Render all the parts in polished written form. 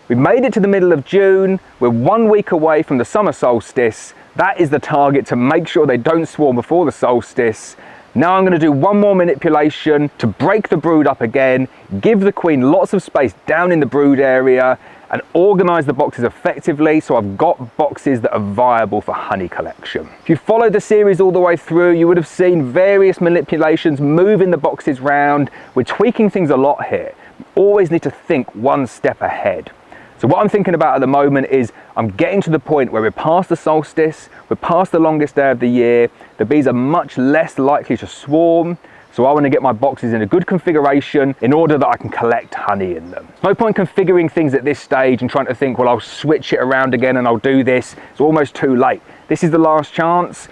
We've made it to the middle of June. We're 1 week away from the summer solstice. That is the target, to make sure they don't swarm before the solstice. Now I'm going to do one more manipulation to break the brood up again, give the queen lots of space down in the brood area, and organise the boxes effectively so I've got boxes that are viable for honey collection. If you followed the series all the way through, you would have seen various manipulations, moving the boxes round. We're tweaking things a lot here. Always need to think one step ahead. So what I'm thinking about at the moment is I'm getting to the point where we're past the solstice, we're past the longest day of the year, the bees are much less likely to swarm, so I want to get my boxes in a good configuration in order that I can collect honey in them. No point configuring things at this stage and trying to think, well, I'll switch it around again and I'll do this. It's almost too late. This is the last chance.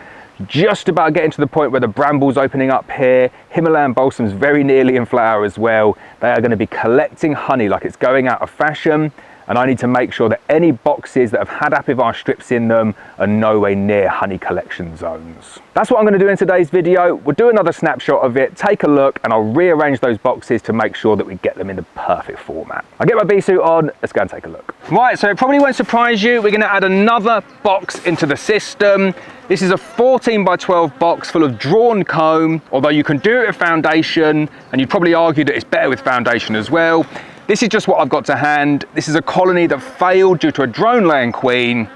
Just about getting to the point where the bramble's opening up here. Himalayan balsam's very nearly in flower as well. They are going to be collecting honey like it's going out of fashion. And I need to make sure that any boxes that have had apivar strips in them are nowhere near honey collection zones. That's what I'm going to do in today's video. We'll do another snapshot of it, take a look, and I'll rearrange those boxes to make sure that we get them in the perfect format. I'll get my bee suit on, let's go and take a look. Right, so it probably won't surprise you, we're going to add another box into the system. This is a 14 by 12 box full of drawn comb, although you can do it with foundation, and you'd probably argue that it's better with foundation as well. This is just what I've got to hand. This is a colony that failed due to a drone laying queen.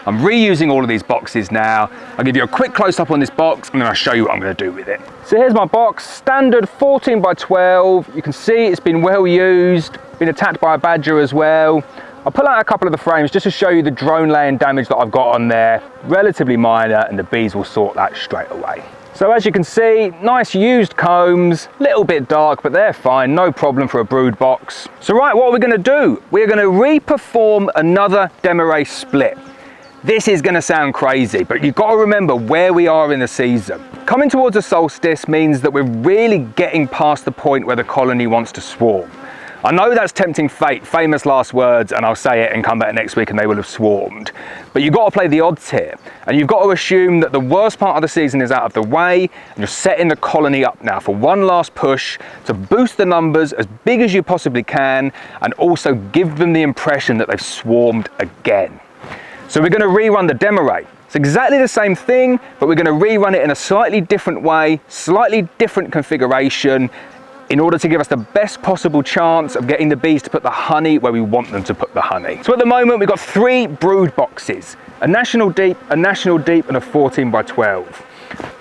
I'm reusing all of these boxes now. I'll give you a quick close-up on this box and then I'll show you what I'm going to do with it. So here's my box, standard 14 by 12. You can see it's been well used, been attacked by a badger as well. I'll pull out a couple of the frames just to show you the drone laying damage that I've got on there. Relatively minor, and the bees will sort that straight away. So as you can see, nice used combs, little bit dark, but they're fine, no problem for a brood box. So right, what are we going to do? We're going to re-perform another Demarest split. This is going to sound crazy, but you've got to remember where we are in the season. Coming towards the solstice means that we're really getting past the point where the colony wants to swarm. I know that's tempting fate, famous last words, and I'll say it and come back next week and they will have swarmed. But you've got to play the odds here. And you've got to assume that the worst part of the season is out of the way, and you're setting the colony up now for one last push to boost the numbers as big as you possibly can, and also give them the impression that they've swarmed again. So we're going to rerun the Demarest. It's exactly the same thing, but we're going to rerun it in a slightly different way, slightly different configuration, in order to give us the best possible chance of getting the bees to put the honey where we want them to put the honey. So at the moment we've got 3 brood boxes, a national deep, and a 14 by 12.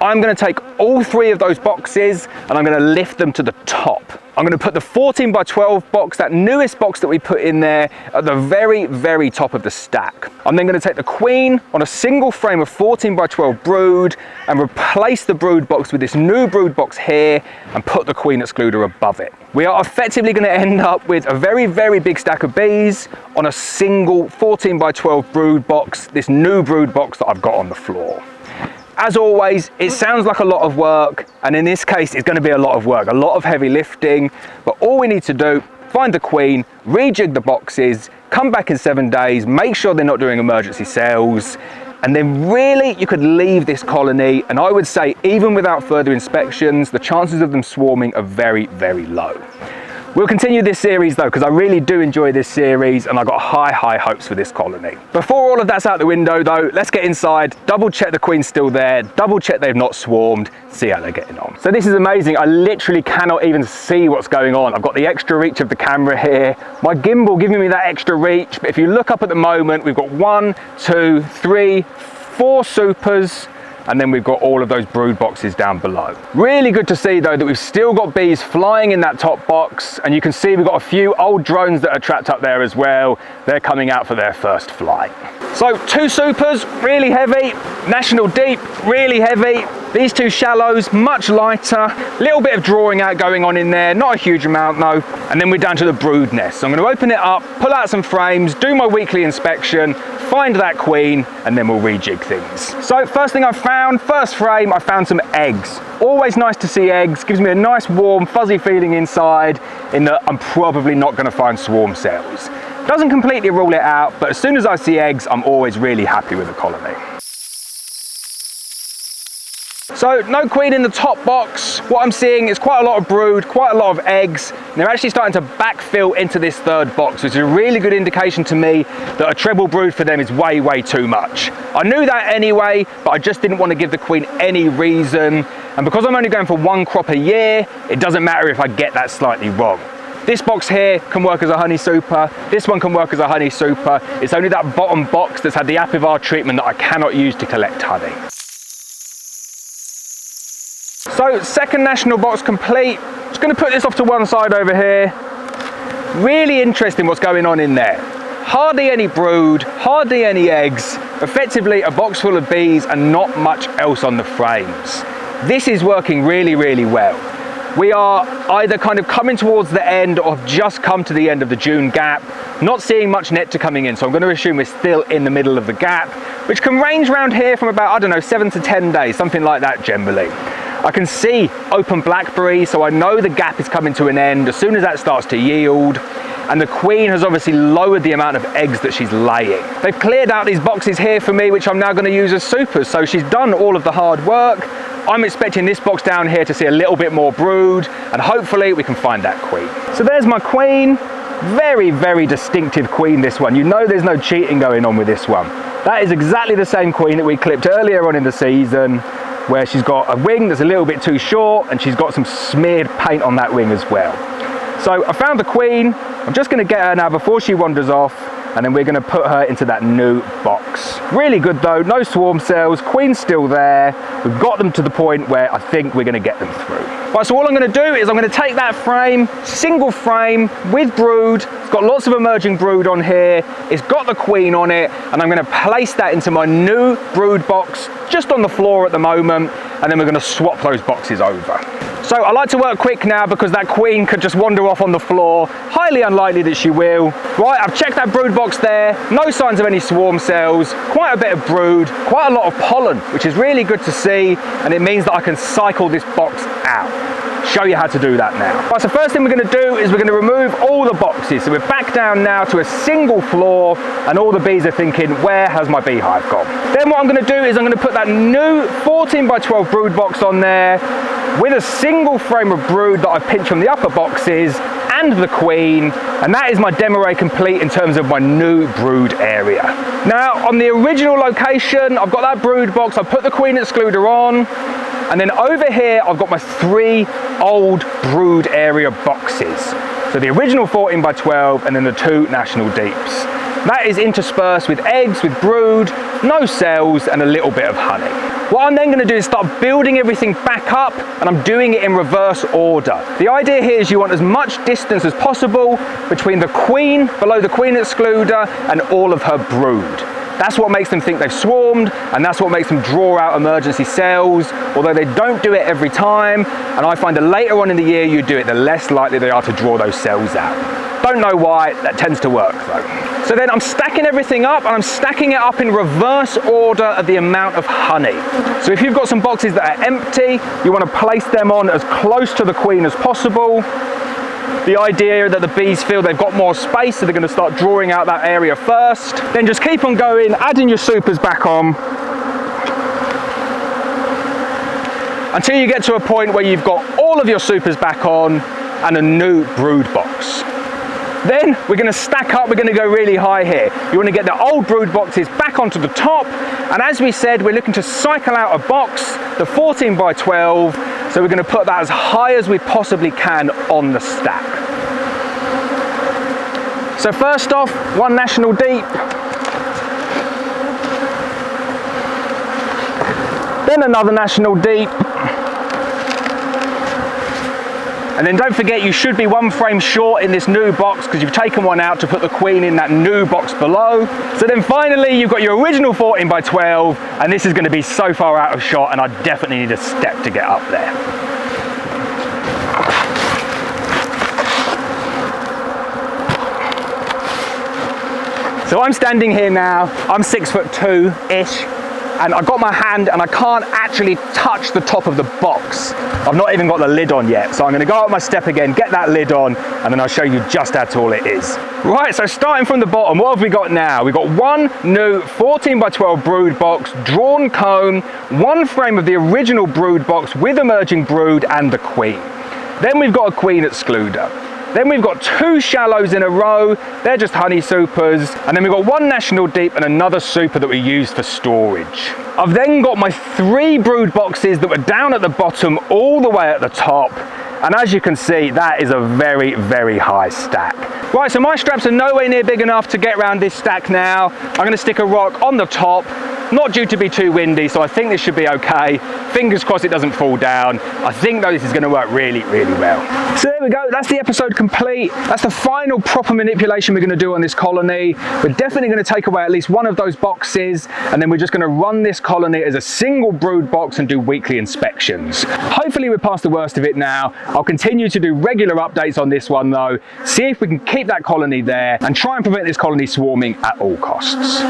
I'm going to take all 3 of those boxes and I'm going to lift them to the top. I'm going to put the 14 by 12 box, that newest box that we put in there, at the very, very top of the stack. I'm then going to take the queen on a single frame of 14 by 12 brood and replace the brood box with this new brood box here and put the queen excluder above it. We are effectively going to end up with a very, very big stack of bees on a single 14 by 12 brood box, this new brood box that I've got on the floor. As always, it sounds like a lot of work, and in this case it's going to be a lot of work, a lot of heavy lifting, but all we need to do, find the queen, rejig the boxes, come back in 7 days, make sure they're not doing emergency cells, and then really you could leave this colony, and I would say even without further inspections, the chances of them swarming are very, very low. We'll continue this series though, because I really do enjoy this series and I've got high, high hopes for this colony. Before all of that's out the window though, let's get inside, double check the queen's still there, double check they've not swarmed, see how they're getting on. So this is amazing, I literally cannot even see what's going on. I've got the extra reach of the camera here, my gimbal giving me that extra reach, but if you look up at the moment, we've got 1, 2, 3, 4 supers, and then we've got all of those brood boxes down below. Really good to see though that we've still got bees flying in that top box, and you can see we've got a few old drones that are trapped up there as well. They're coming out for their first flight. So 2 supers, really heavy, national deep, really heavy. These 2 shallows, much lighter, little bit of drawing out going on in there, not a huge amount though. And then we're down to the brood nest. So I'm going to open it up, pull out some frames, do my weekly inspection, find that queen, and then we'll rejig things. So first thing I found, first frame, I found some eggs. Always nice to see eggs, gives me a nice warm fuzzy feeling inside, in that I'm probably not going to find swarm cells. Doesn't completely rule it out, but as soon as I see eggs, I'm always really happy with the colony. So no queen in the top box. What I'm seeing is quite a lot of brood, quite a lot of eggs. And they're actually starting to backfill into this third box, which is a really good indication to me that a treble brood for them is way, way too much. I knew that anyway, but I just didn't want to give the queen any reason. And because I'm only going for one crop a year, it doesn't matter if I get that slightly wrong. This box here can work as a honey super. This one can work as a honey super. It's only that bottom box that's had the Apivar treatment that I cannot use to collect honey. So second national box complete. Just going to put this off to one side over here. Really interesting what's going on in there. Hardly any brood, hardly any eggs. Effectively a box full of bees and not much else on the frames. This is working really, really well. We are either kind of coming towards the end or have just come to the end of the June gap. Not seeing much nectar coming in, so I'm going to assume we're still in the middle of the gap, which can range around here from about, I don't know, 7 to 10 days, something like that generally. I can see open blackberry, so I know the gap is coming to an end as soon as that starts to yield. And the queen has obviously lowered the amount of eggs that she's laying. They've cleared out these boxes here for me, which I'm now going to use as supers. So she's done all of the hard work. I'm expecting this box down here to see a little bit more brood, and hopefully we can find that queen. So there's my queen. Very, very distinctive queen, this one. You know there's no cheating going on with this one. That is exactly the same queen that we clipped earlier on in the season, where she's got a wing that's a little bit too short and she's got some smeared paint on that wing as well. So I found the queen. I'm just going to get her now before she wanders off, and then we're going to put her into that new box. Really good though, no swarm cells, queen's still there. We've got them to the point where I think we're going to get them through. Right, so all I'm going to do is I'm going to take that frame, single frame with brood. It's got lots of emerging brood on here. It's got the queen on it, and I'm going to place that into my new brood box just on the floor at the moment, and then we're going to swap those boxes over. So I like to work quick now because that queen could just wander off on the floor. Highly unlikely that she will. Right, I've checked that brood box there. No signs of any swarm cells. Quite a bit of brood. Quite a lot of pollen, which is really good to see. And it means that I can cycle this box out. Show you how to do that now. Right, so first thing we're going to do is we're going to remove all the boxes. So we're back down now to a single floor, and all the bees are thinking, where has my beehive gone? Then what I'm going to do is I'm going to put that new 14 by 12 brood box on there with a single frame of brood that I've pinched from the upper boxes and the queen, and that is my demo array complete in terms of my new brood area. Now on the original location, I've got that brood box, I've put the queen excluder on, and then over here I've got my 3 old brood area boxes. So the original 14 by 12 and then the 2 national deeps. That is interspersed with eggs, with brood, no cells, and a little bit of honey. What I'm then going to do is start building everything back up, and I'm doing it in reverse order. The idea here is you want as much distance as possible between the queen, below the queen excluder, and all of her brood. That's what makes them think they've swarmed, and that's what makes them draw out emergency cells, although they don't do it every time, and I find the later on in the year you do it, the less likely they are to draw those cells out. Don't know why, that tends to work though. So then I'm stacking everything up, and I'm stacking it up in reverse order of the amount of honey. So if you've got some boxes that are empty, you want to place them on as close to the queen as possible. The idea that the bees feel they've got more space, so they're going to start drawing out that area first. Then just keep on going, adding your supers back on, until you get to a point where you've got all of your supers back on and a new brood box. Then we're going to stack up, we're going to go really high here. You want to get the old brood boxes back onto the top, and as we said, we're looking to cycle out a box, the 14 by 12, so we're going to put that as high as we possibly can on the stack. So first off, 1 national deep, then another national deep, and then don't forget you should be 1 frame short in this new box because you've taken one out to put the queen in that new box below. So then finally you've got your original 14 by 12, and this is going to be so far out of shot, and I definitely need a step to get up there. So I'm standing here now, I'm 6'2"-ish, and I got my hand and I can't actually touch the top of the box. I've not even got the lid on yet, so I'm going to go up my step again, get that lid on, and then I'll show you just how tall it is. Right, so starting from the bottom, what have we got now? We've got one new 14 by 12 brood box, drawn comb, one frame of the original brood box with emerging brood and the queen. Then we've got a queen excluder. Then we've got two shallows in a row, they're just honey supers, and then we've got one national deep and another super that we use for storage. I've then got my 3 brood boxes that were down at the bottom all the way at the top, and as you can see, that is a very, very high stack. Right, so my straps are nowhere near big enough to get around this stack now. I'm going to stick a rock on the top, not due to be too windy, so I think this should be okay. Fingers crossed it doesn't fall down. I think though this is going to work really, really well. So there we go, that's the episode complete. That's the final proper manipulation we're going to do on this colony. We're definitely going to take away at least one of those boxes, and then we're just going to run this colony as a single brood box and do weekly inspections. Hopefully we're past the worst of it now. I'll continue to do regular updates on this one though, see if we can keep that colony there and try and prevent this colony swarming at all costs.